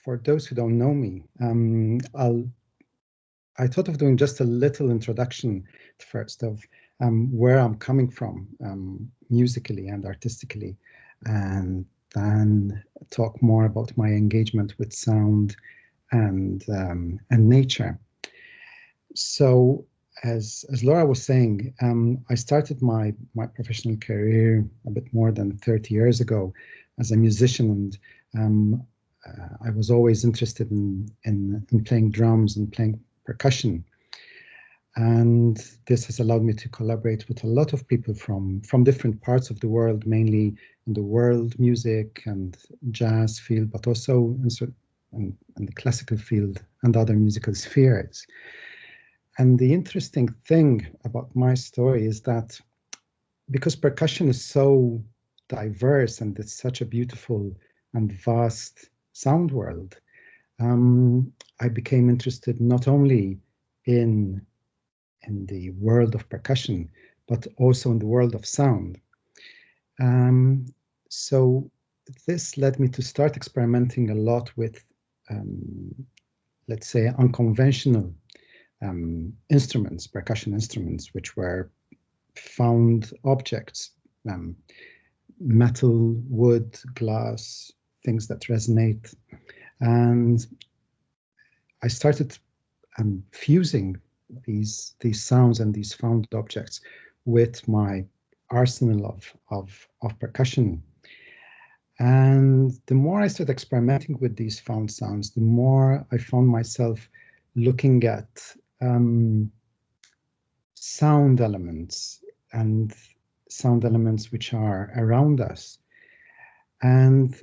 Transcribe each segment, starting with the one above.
for those who don't know me, I thought of doing just a little introduction first of where I'm coming from musically and artistically, and then talk more about my engagement with sound and nature. So, as Laura was saying, I started my professional career a bit more than 30 years ago as a musician, and I was always interested in playing drums and playing percussion. And this has allowed me to collaborate with a lot of people from different parts of the world, mainly in the world music and jazz field, but also in the classical field and other musical spheres. And the interesting thing about my story is that because percussion is so diverse and it's such a beautiful and vast sound world, I became interested not only in the world of percussion, but also in the world of sound. So this led me to start experimenting a lot with, let's say, unconventional instruments, percussion instruments, which were found objects, metal, wood, glass, things that resonate. And I started fusing these sounds and these found objects with my arsenal of percussion. And the more I started experimenting with these found sounds, the more I found myself looking at sound elements which are around us. And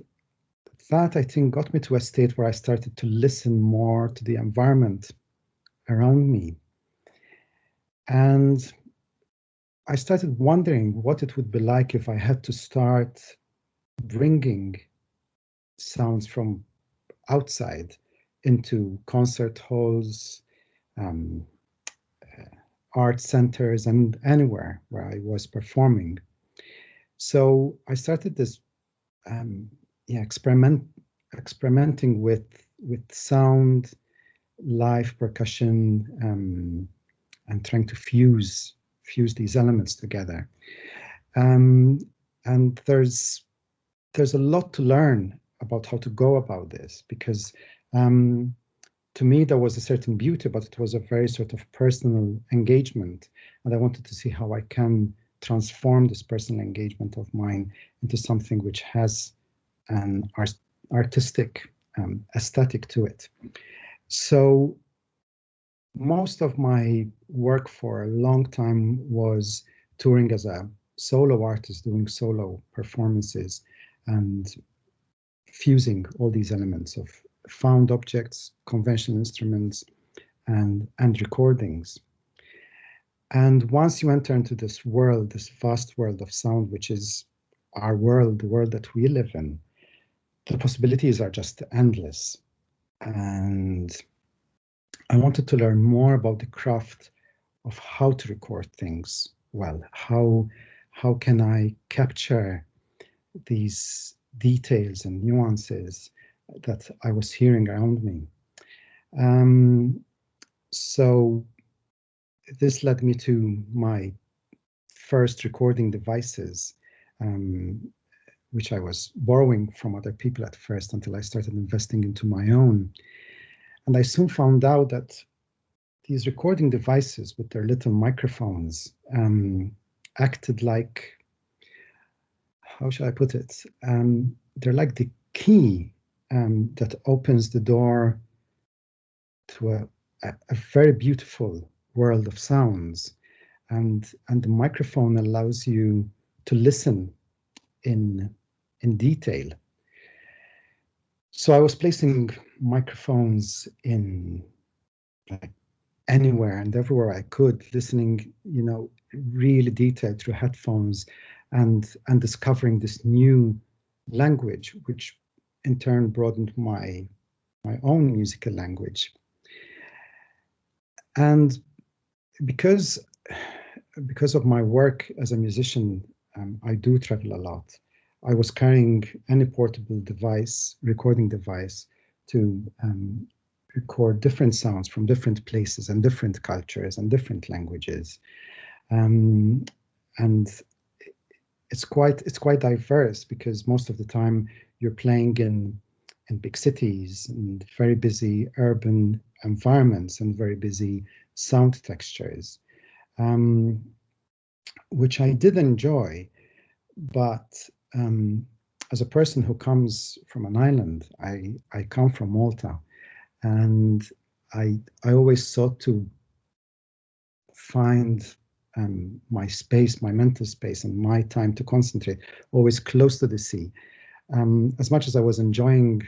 that, I think, got me to a state where I started to listen more to the environment around me. And I started wondering what it would be like if I had to start bringing sounds from outside into concert halls, art centers, and anywhere where I was performing. So I started this experimenting with sound, live percussion, and trying to fuse these elements together. And there's a lot to learn about how to go about this, because to me there was a certain beauty, but it was a very sort of personal engagement, and I wanted to see how I can transform this personal engagement of mine into something which has an artistic aesthetic to it. So most of my work for a long time was touring as a solo artist, doing solo performances and fusing all these elements of found objects, conventional instruments, and recordings. And once you enter into this world, this vast world of sound, which is our world, the world that we live in, the possibilities are just endless. And I wanted to learn more about the craft of how to record things well. How can I capture these details and nuances that I was hearing around me? So this led me to my first recording devices, which I was borrowing from other people at first until I started investing into my own. And I soon found out that these recording devices with their little microphones acted like, how shall I put it? They're like the key that opens the door to a very beautiful world of sounds. And the microphone allows you to listen in detail. So I was placing microphones in like anywhere and everywhere I could, listening, really detailed through headphones, and discovering this new language, which in turn broadened my own musical language. And because of my work as a musician, I do travel a lot. I was carrying any portable device, recording device, to record different sounds from different places and different cultures and different languages. And it's quite diverse, because most of the time you're playing in big cities and very busy urban environments and very busy sound textures, which I did enjoy. But as a person who comes from an island, I come from Malta, and I always sought to find my space, my mental space, and my time to concentrate, always close to the sea. As much as I was enjoying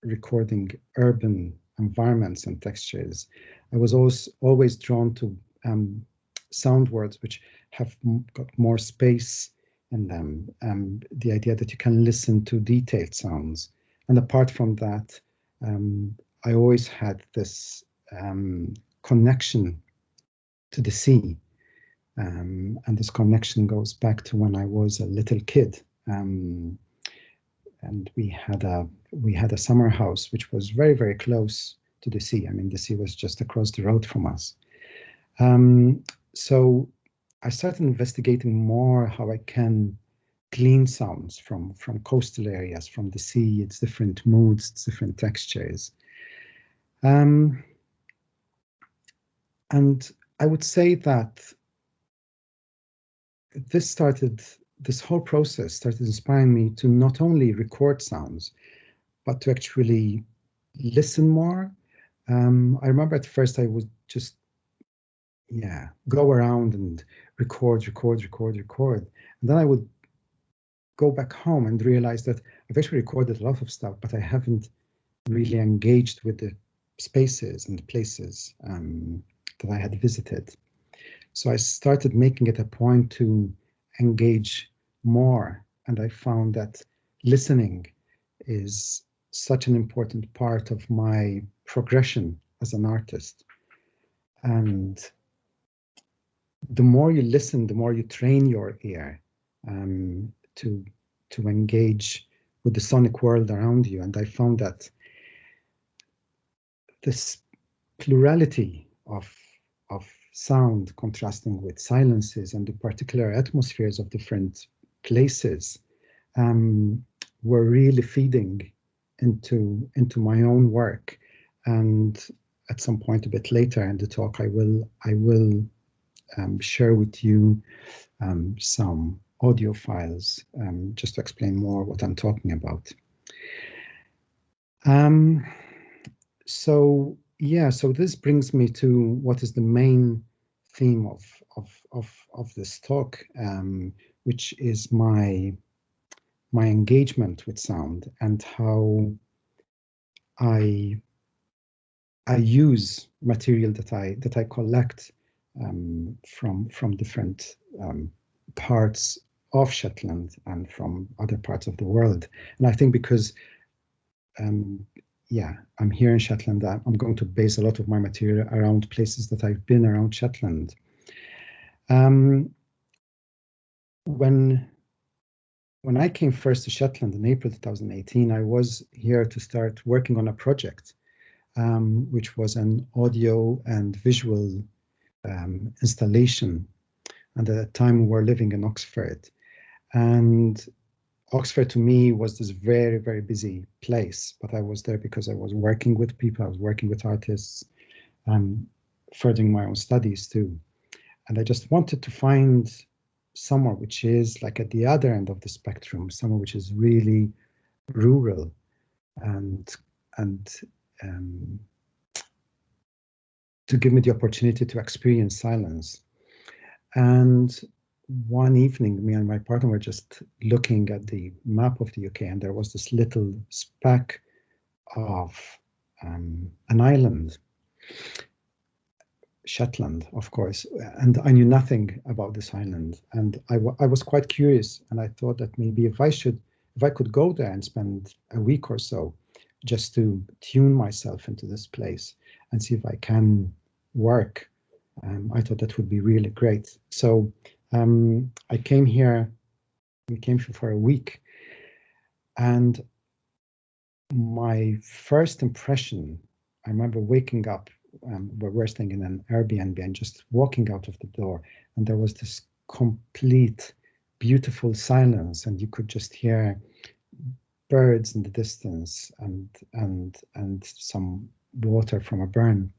recording urban environments and textures, I was always drawn to sound words which have got more space in them. The idea that you can listen to detailed sounds. And apart from that, I always had this connection to the sea. And this connection goes back to when I was a little kid. And we had a summer house which was very, very close to the sea. I mean, the sea was just across the road from us. So I started investigating more how I can glean sounds from coastal areas, from the sea, its different moods, its different textures. And I would say that this whole process started inspiring me to not only record sounds, but to actually listen more. I remember at first I would just, go around and record. And then I would go back home and realize that I've actually recorded a lot of stuff, but I haven't really engaged with the spaces and places that I had visited. So I started making it a point to engage more. And I found that listening is such an important part of my progression as an artist. And the more you listen, the more you train your ear to engage with the sonic world around you. And I found that this plurality of sound contrasting with silences and the particular atmospheres of different places were really feeding into my own work. And at some point a bit later in the talk, I will share with you some audio files just to explain more what I'm talking about. So this brings me to what is the main theme of this talk, which is my engagement with sound and how I use material that I collect from different parts of Shetland and from other parts of the world. And I think because I'm here in Shetland, I'm going to base a lot of my material around places that I've been around Shetland. When I came first to Shetland in April 2018, I was here to start working on a project, which was an audio and visual installation. And at the time we were living in Oxford. And Oxford to me was this very, very busy place, but I was there because I was working with people, I was working with artists, furthering my own studies too. And I just wanted to find somewhere which is like at the other end of the spectrum, somewhere which is really rural and to give me the opportunity to experience silence. And one evening, me and my partner were just looking at the map of the UK, and there was this little speck of an island, Shetland, of course, and I knew nothing about this island. And I was quite curious, and I thought that maybe if I could go there and spend a week or so just to tune myself into this place and see if I can work, I thought that would be really great. So I came here, we came here for a week, and my first impression, I remember waking up, we're staying in an Airbnb, and just walking out of the door, and there was this complete, beautiful silence, and you could just hear birds in the distance and some water from a burn.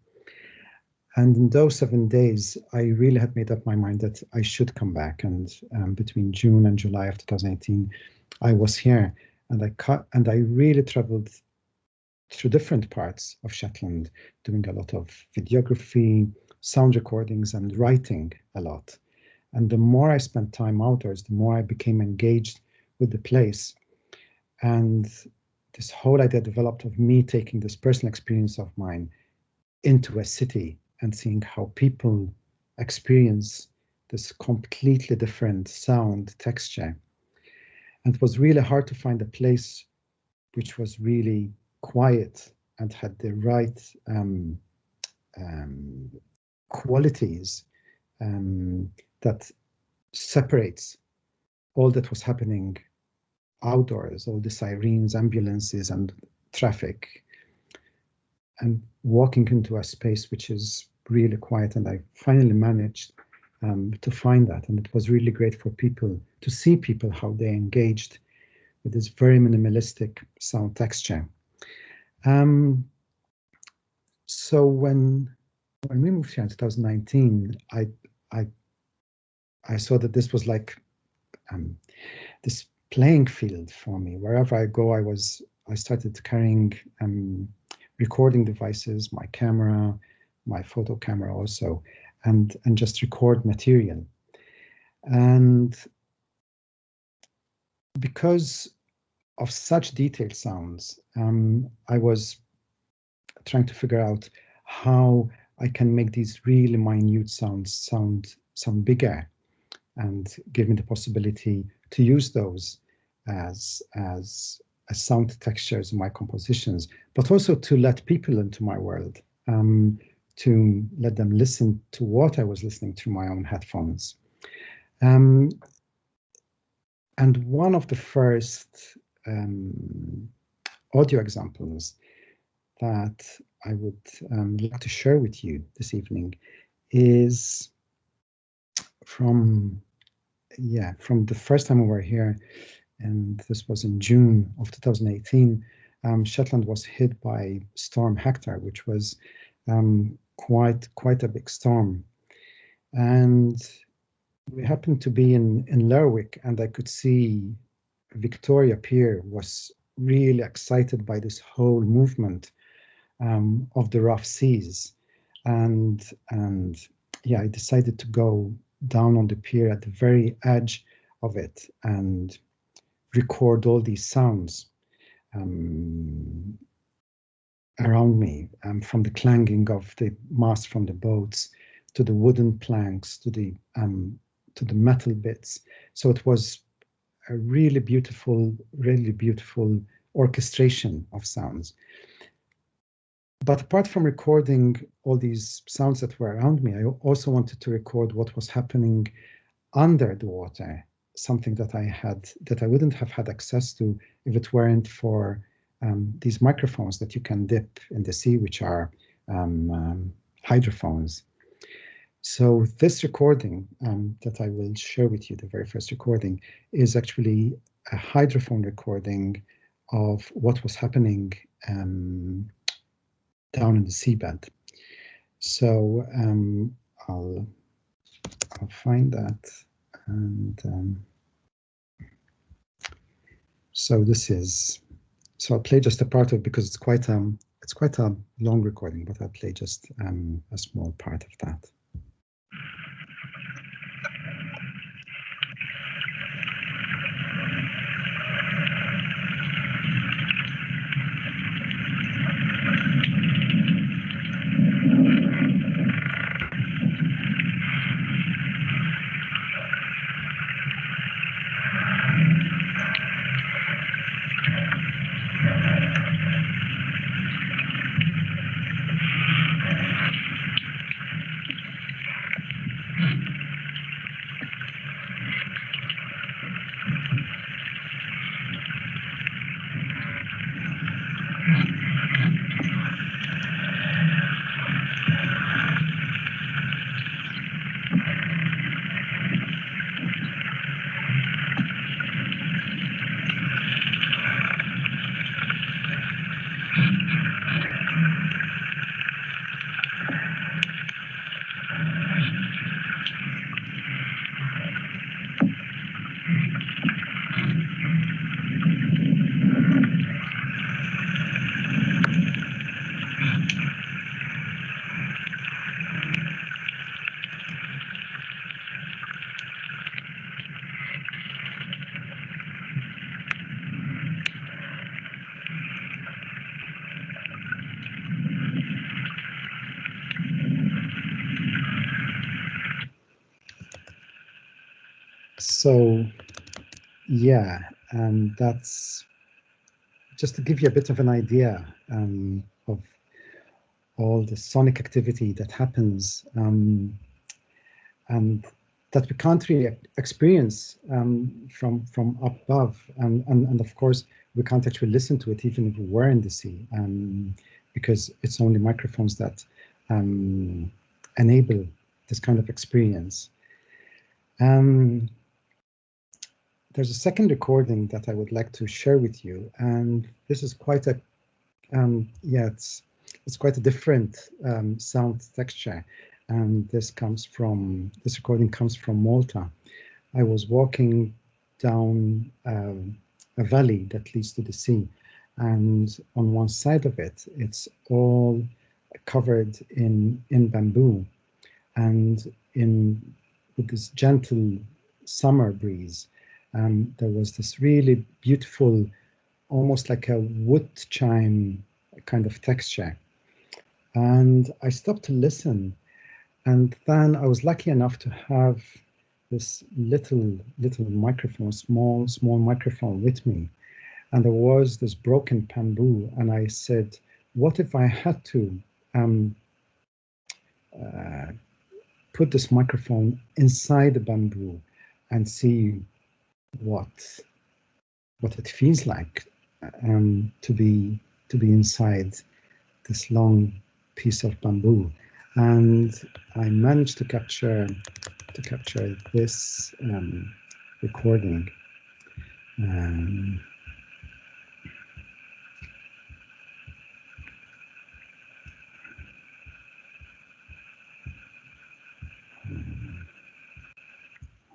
And in those 7 days, I really had made up my mind that I should come back. And between June and July of 2018, I was here, and I really traveled through different parts of Shetland, doing a lot of videography, sound recordings, and writing a lot. And the more I spent time outdoors, the more I became engaged with the place. And this whole idea developed of me taking this personal experience of mine into a city and seeing how people experience this completely different sound texture. And it was really hard to find a place which was really quiet and had the right qualities that separates all that was happening outdoors, all the sirens, ambulances, and traffic, and walking into a space which is really quiet. And I finally managed to find that. And it was really great for people to see people how they engaged with this very minimalistic sound texture. So when we moved here in 2019, I saw that this was like this playing field for me. Wherever I go, I started carrying recording devices, my camera, my photo camera also, and just record material. And because of such detailed sounds, I was trying to figure out how I can make these really minute sounds sound bigger, and give me the possibility to use those as sound textures in my compositions, but also to let people into my world, to let them listen to what I was listening through my own headphones. And one of the first audio examples that I would like to share with you this evening is from the first time we were here, and this was in June of 2018. Shetland was hit by Storm Hector, which was quite a big storm. And we happened to be in Lerwick, and I could see Victoria Pier was really excited by this whole movement of the rough seas. And I decided to go down on the pier at the very edge of it and record all these sounds around me, from the clanging of the mast from the boats to the wooden planks to the metal bits. So it was a really beautiful orchestration of sounds. But apart from recording all these sounds that were around me, I also wanted to record what was happening under the water, something that I wouldn't have had access to if it weren't for these microphones that you can dip in the sea, which are hydrophones. So this recording that I will share with you, the very first recording, is actually a hydrophone recording of what was happening down in the seabed. So I'll find that, and so I'll play just a part of it because it's quite a long recording, but I'll play just a small part of that. So yeah, that's just to give you a bit of an idea of all the sonic activity that happens, and that we can't really experience from up above, and of course we can't actually listen to it even if we were in the sea, because it's only microphones that enable this kind of experience. There's a second recording that I would like to share with you, and this is quite a yeah, it's quite a different sound texture, and this recording comes from Malta. I was walking down a valley that leads to the sea, and on one side of it, it's all covered in bamboo, and with this gentle summer breeze, there was this really beautiful, almost like a wood chime kind of texture. And I stopped to listen, and then I was lucky enough to have this little microphone, small microphone with me, and there was this broken bamboo, and I said, what if I had to put this microphone inside the bamboo and see what it feels like to be inside this long piece of bamboo. And I managed to capture this recording.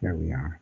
Here we are.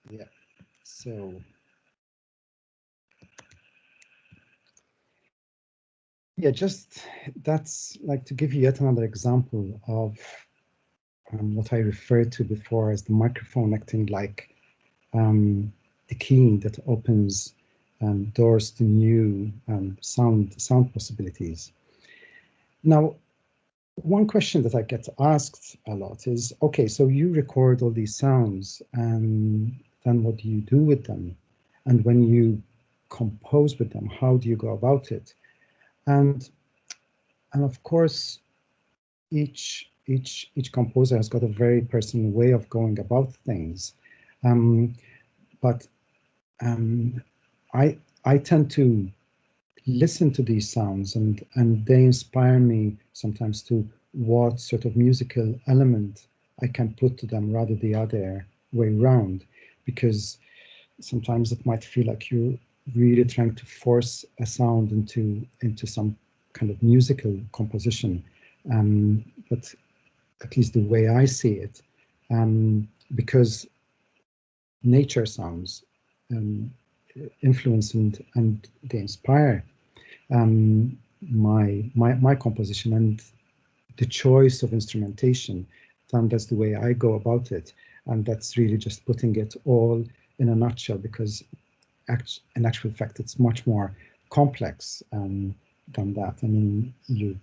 Yeah, so yeah, just that's like to give you yet another example of what I referred to before as the microphone acting like the key that opens doors to new sound possibilities. Now, one question that I get asked a lot is, okay, so you record all these sounds, and then what do you do with them? And when you compose with them, how do you go about it? And of course, each composer has got a very personal way of going about things. But I tend to listen to these sounds, and they inspire me sometimes to what sort of musical element I can put to them rather the other way around, because sometimes it might feel like you're really trying to force a sound into some kind of musical composition, but at least the way I see it, because nature sounds influence and they inspire my composition and the choice of instrumentation. Then that's the way I go about it, and that's really just putting it all in a nutshell, because in actual fact it's much more complex than that. I mean, you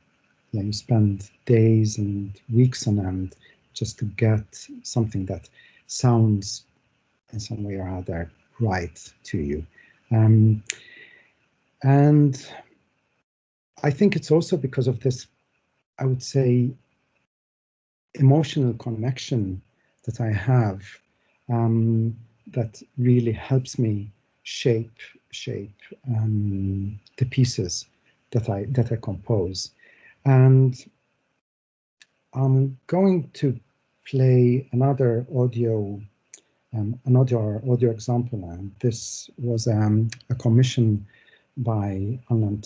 spend days and weeks on end just to get something that sounds in some way or other right to you. And I think it's also because of this, I would say, emotional connection that I have that really helps me shape the pieces that I compose. And I'm going to play another audio example, and this was a commission by Alan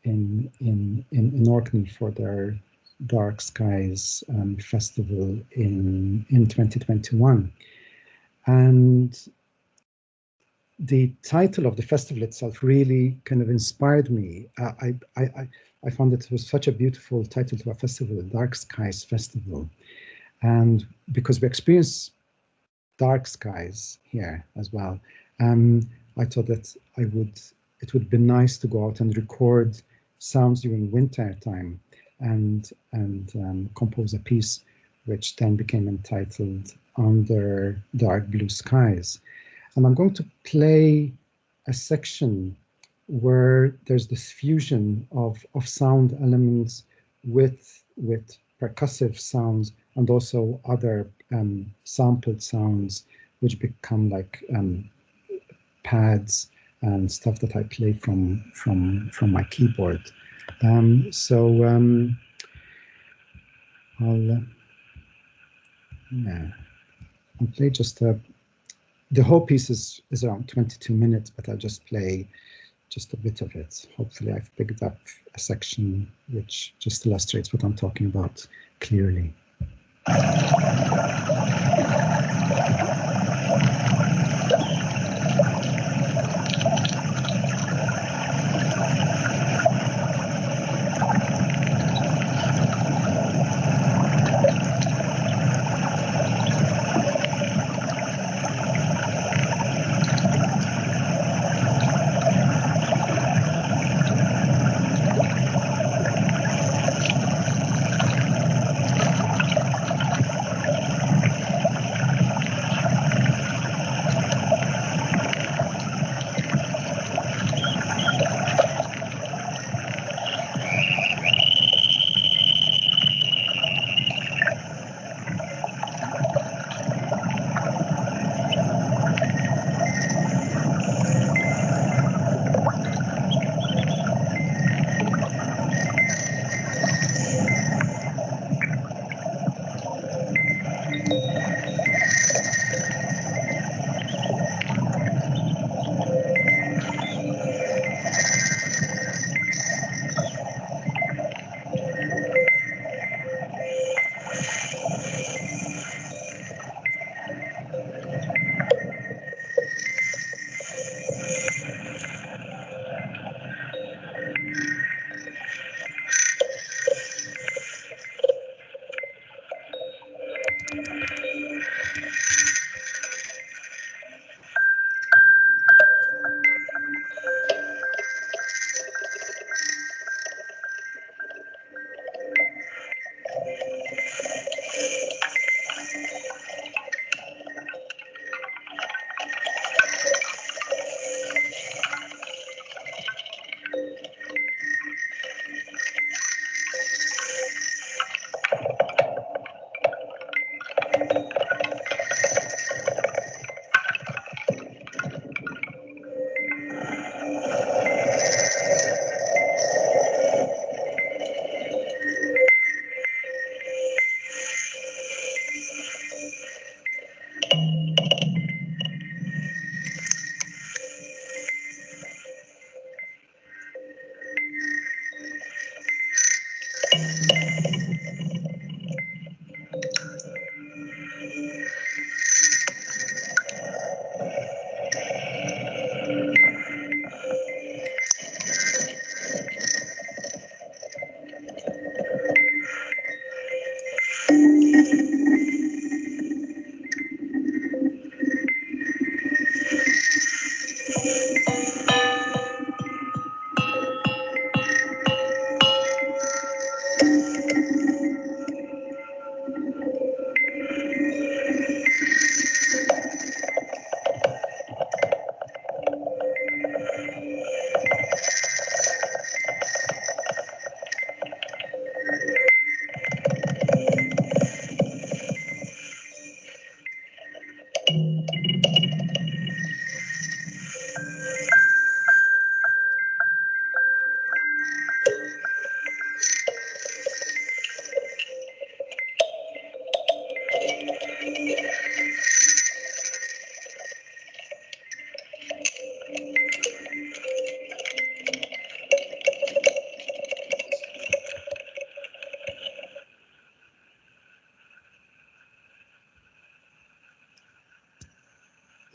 in Orkney for their Dark Skies festival in 2021. And the title of the festival itself really kind of inspired me. I found it was such a beautiful title to a festival, the Dark Skies Festival. And because we experience dark skies here as well, I thought that it would be nice to go out and record sounds during winter time and compose a piece which then became entitled Under Dark Blue Skies. And I'm going to play a section where there's this fusion of sound elements with percussive sounds and also other sampled sounds, which become like pads and stuff that I play from my keyboard. I'll play just the whole piece is around 22 minutes, but I'll just play just a bit of it. Hopefully I've picked up a section which just illustrates what I'm talking about clearly.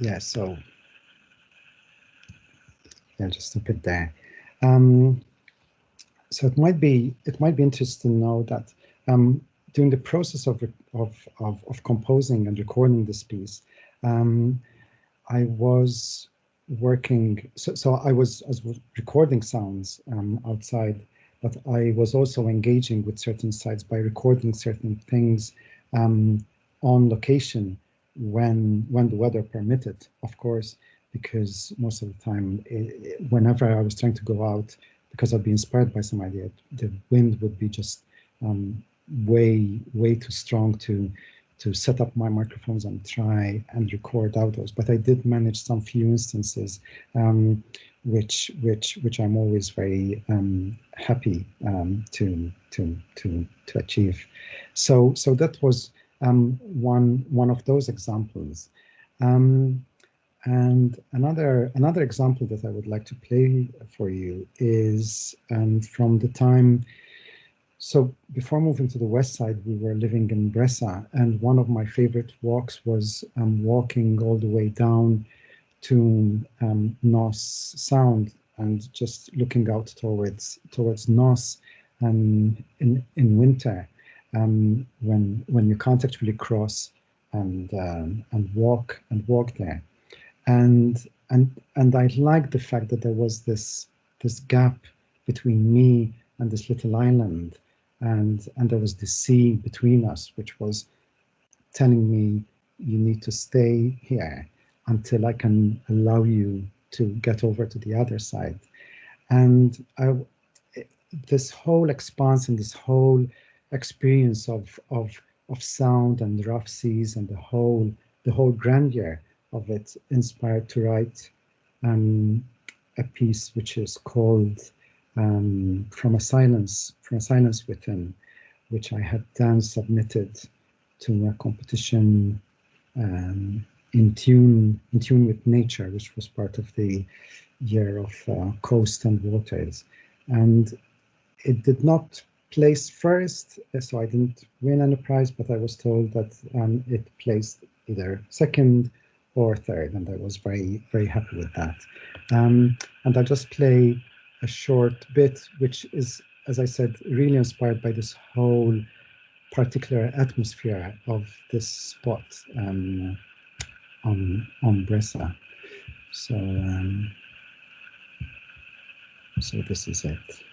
yeah, so yeah, just stop it there. Um, so it might be interesting to know that during the process of composing and recording this piece, um, I was working. So I was recording sounds outside, but I was also engaging with certain sites by recording certain things um, on location when the weather permitted, of course, because most of the time, whenever I was trying to go out, because I'd be inspired by some idea, the wind would be just um, way too strong to set up my microphones and try and record outdoors. But I did manage some few instances, which I'm always very happy to achieve. So that was one of those examples. Um, and another example that I would like to play for you is from the time. So before moving to the west side, we were living in Bressa, and one of my favorite walks was walking all the way down to Nos Sound and just looking out towards Nos in winter, when you can't actually cross and walk there. And I liked the fact that there was this gap between me and this little island, and there was the sea between us, which was telling me you need to stay here until I can allow you to get over to the other side. And this whole expanse and this whole experience of sound and rough seas and the whole grandeur of it inspired to write a piece which is called From a Silence Within, which I had then submitted to a competition in tune with nature, which was part of the year of coast and waters. And it did not place first, so I didn't win any prize, but I was told that it placed either second or third, and I was very happy with that. And I'll just play a short bit, which is, as I said, really inspired by this whole particular atmosphere of this spot on Bressa. So this is it.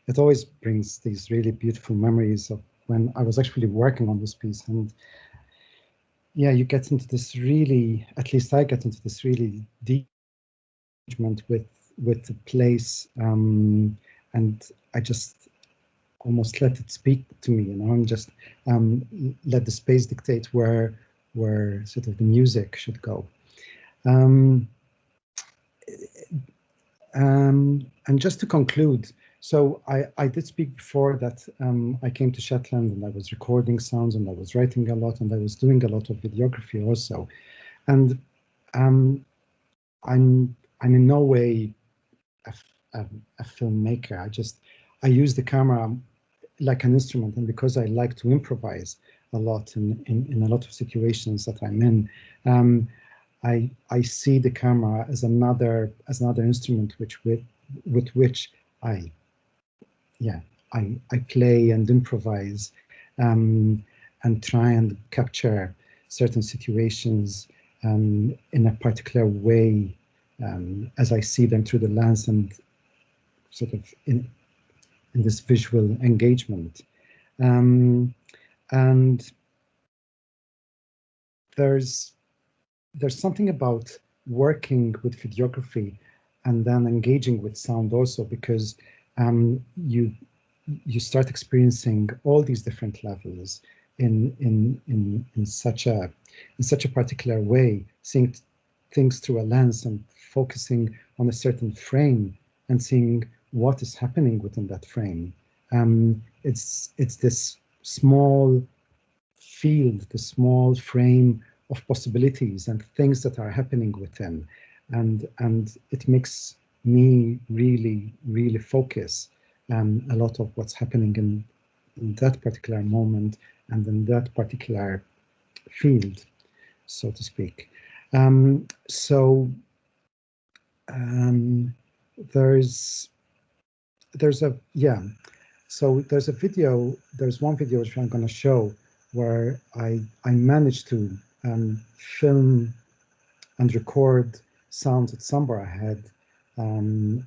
it always brings these really beautiful memories of when I was actually working on this piece. And yeah, you get into this really, at least I get into this really deep engagement with the place, and I just almost let it speak to me, and just let the space dictate where sort of the music should go. And just to conclude, so I did speak before that I came to Shetland and I was recording sounds and I was writing a lot and I was doing a lot of videography also. And I'm in no way a filmmaker. I use the camera like an instrument, and because I like to improvise a lot in a lot of situations that I'm in, I see the camera as another instrument with which I play and improvise, and try and capture certain situations in a particular way, as I see them through the lens and sort of in this visual engagement. And there's something about working with videography and then engaging with sound also, because you start experiencing all these different levels in such a particular way, seeing things through a lens and focusing on a certain frame and seeing what is happening within that frame. It's this small field, the small frame of possibilities and things that are happening within, and it makes me really focus a lot of what's happening in that particular moment and in that particular field, so to speak. There's a video. There's one video which I'm going to show where I managed to film and record sounds at Sambor Head on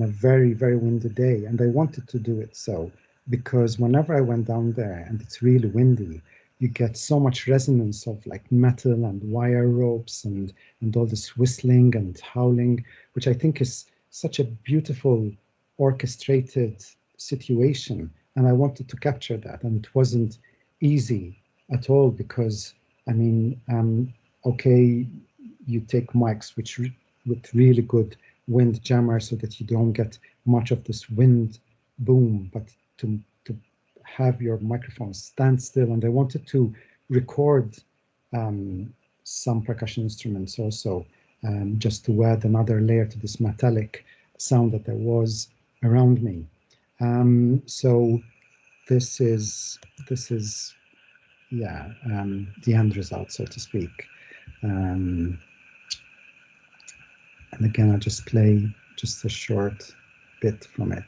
a very windy day, and I wanted to do it so because whenever I went down there and it's really windy, you get so much resonance of like metal and wire ropes and all this whistling and howling, which I think is such a beautiful orchestrated situation, and I wanted to capture that, and it wasn't easy at all because I mean, okay, you take mics with really good wind jammer so that you don't get much of this wind boom, but to have your microphone stand still, and I wanted to record some percussion instruments also, just to add another layer to this metallic sound that there was around me. So this is the end result, so to speak. And again, I'll just play just a short bit from it.